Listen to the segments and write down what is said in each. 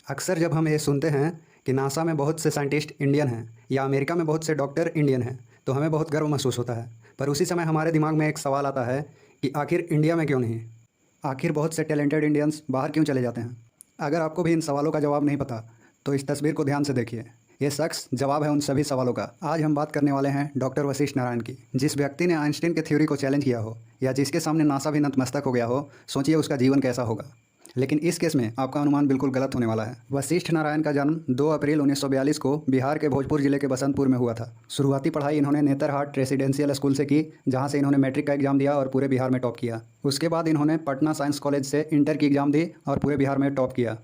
अक्सर जब हम ये सुनते हैं कि नासा में बहुत से साइंटिस्ट इंडियन हैं या अमेरिका में बहुत से डॉक्टर इंडियन हैं तो हमें बहुत गर्व महसूस होता है। पर उसी समय हमारे दिमाग में एक सवाल आता है कि आखिर इंडिया में क्यों नहीं? आखिर बहुत से टैलेंटेड इंडियंस बाहर क्यों चले जाते हैं? अगर आपको भी इन सवालों का जवाब नहीं पता तो इस तस्वीर को ध्यान से देखिए। ये शख्स जवाब है उन सभी सवालों का। आज हम बात करने वाले हैं डॉक्टर वशिष्ठ नारायण की। जिस व्यक्ति ने आइंस्टीन के थ्योरी को चैलेंज किया हो या जिसके सामने नासा भी नतमस्तक हो गया हो, सोचिए उसका जीवन कैसा होगा। लेकिन इस केस में आपका अनुमान बिल्कुल गलत होने वाला है। वशिष्ठ नारायण का जन्म 2 अप्रैल 1942 को बिहार के भोजपुर जिले के बसंतपुर में हुआ था। शुरुआती पढ़ाई इन्होंने नेतरहाट रेसिडेंशियल स्कूल से की, जहां से इन्होंने मैट्रिक का एग्जाम दिया और पूरे बिहार में टॉप किया। उसके बाद इन्होंने पटना साइंस कॉलेज से इंटर की एग्जाम दी और पूरे बिहार में टॉप किया।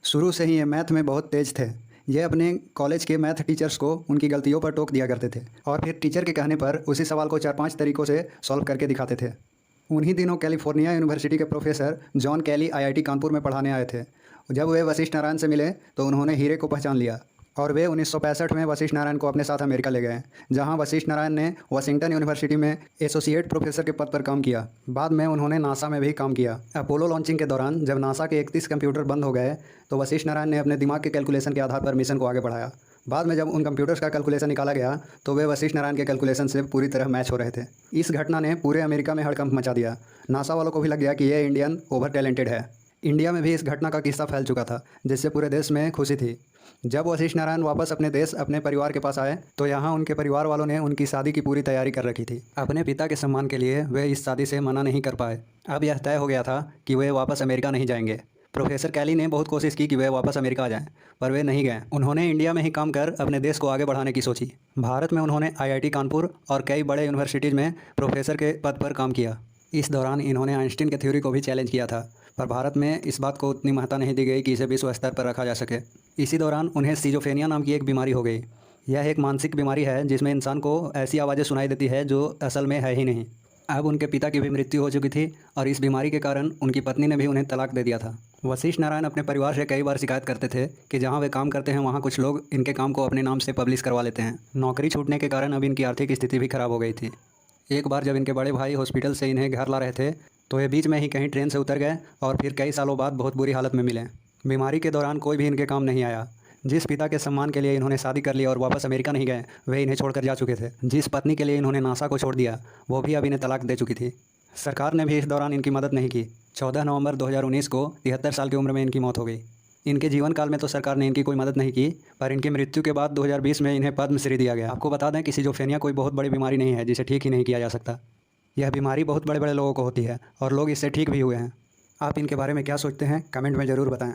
शुरू से ही ये मैथ में बहुत तेज थे। ये अपने कॉलेज के मैथ टीचर्स को उनकी गलतियों पर टोक दिया करते थे और फिर टीचर के कहने पर उसी सवाल को 4-5 तरीकों से सॉल्व करके दिखाते थे। उन्हीं दिनों कैलिफोर्निया यूनिवर्सिटी के प्रोफेसर जॉन कैली आईआईटी कानपुर में पढ़ाने आए थे। जब वे वशिष्ठ नारायण से मिले तो उन्होंने हीरे को पहचान लिया और वे 1965 में वशिष्ठ नारायण को अपने साथ अमेरिका ले गए, जहां वशिष्ठ नारायण ने वाशिंगटन यूनिवर्सिटी में एसोसिएट प्रोफेसर के पद पर काम किया। बाद में उन्होंने नासा में भी काम किया। अपोलो लॉन्चिंग के दौरान जब नासा के 31 कंप्यूटर बंद हो गए तो वशिष्ठ नारायण ने अपने दिमाग के कैलकुलेशन के आधार पर मिशन को आगे बढ़ाया। बाद में जब उन कंप्यूटर्स का कैलकुलेशन निकाला गया तो वे वशिष्ठ नारायण के कैलकुलेशन से पूरी तरह मैच हो रहे थे। इस घटना ने पूरे अमेरिका में हड़कंप मचा दिया। नासा वालों को भी लग गया कि ये इंडियन ओवर टैलेंटेड है। इंडिया में भी इस घटना का किस्सा फैल चुका था, जिससे पूरे देश में खुशी थी। जब वशिष्ठ नारायण वापस अपने देश अपने परिवार के पास आए तो यहाँ उनके परिवार वालों ने उनकी शादी की पूरी तैयारी कर रखी थी। अपने पिता के सम्मान के लिए वे इस शादी से मना नहीं कर पाए। अब यह तय हो गया था कि वे वापस अमेरिका नहीं जाएंगे। प्रोफेसर कैली ने बहुत कोशिश की कि वे वापस अमेरिका आ जाएं, पर वे नहीं गए। उन्होंने इंडिया में ही काम कर अपने देश को आगे बढ़ाने की सोची। भारत में उन्होंने आईआईटी कानपुर और कई बड़े यूनिवर्सिटीज़ में प्रोफेसर के पद पर काम किया। इस दौरान इन्होंने आइंस्टीन के थ्योरी को भी चैलेंज किया था, पर भारत में इस बात को उतनी महत्ता नहीं दी गई कि इसे विश्व स्तर पर रखा जा सके। इसी दौरान उन्हें सिजोफ्रेनिया नाम की एक बीमारी हो गई। यह एक मानसिक बीमारी है जिसमें इंसान को ऐसी आवाज़ें सुनाई देती है जो असल में है ही नहीं। अब उनके पिता की भी मृत्यु हो चुकी थी और इस बीमारी के कारण उनकी पत्नी ने भी उन्हें तलाक दे दिया था। वशिष्ठ नारायण अपने परिवार से कई बार शिकायत करते थे कि जहां वे काम करते हैं वहां कुछ लोग इनके काम को अपने नाम से पब्लिश करवा लेते हैं। नौकरी छूटने के कारण अब इनकी आर्थिक स्थिति भी खराब हो गई थी। एक बार जब इनके बड़े भाई हॉस्पिटल से इन्हें घर ला रहे थे तो ये बीच में ही कहीं ट्रेन से उतर गए और फिर कई सालों बाद बहुत बुरी हालत में मिले। बीमारी के दौरान कोई भी इनके काम नहीं आया। जिस पिता के सम्मान के लिए इन्होंने शादी कर ली और वापस अमेरिका नहीं गए, वे इन्हें छोड़कर जा चुके थे। जिस पत्नी के लिए इन्होंने नासा को छोड़ दिया, वो भी अब इन्हें तलाक दे चुकी थी। सरकार ने भी इस दौरान इनकी मदद नहीं की। 14 नवंबर 2019 को 73 साल की उम्र में इनकी मौत हो गई। इनके जीवन काल में तो सरकार ने इनकी कोई मदद नहीं की, पर इनकी मृत्यु के बाद 2020 में इन्हें पद्मश्री दिया गया। आपको बता दें कि सिजोफ्रेनिया कोई बहुत बड़ी बीमारी नहीं है जिसे ठीक ही नहीं किया जा सकता। यह बीमारी बहुत बड़े बड़े लोगों को होती है और लोग इससे ठीक भी हुए हैं। आप इनके बारे में क्या सोचते हैं, कमेंट में ज़रूर बताएं।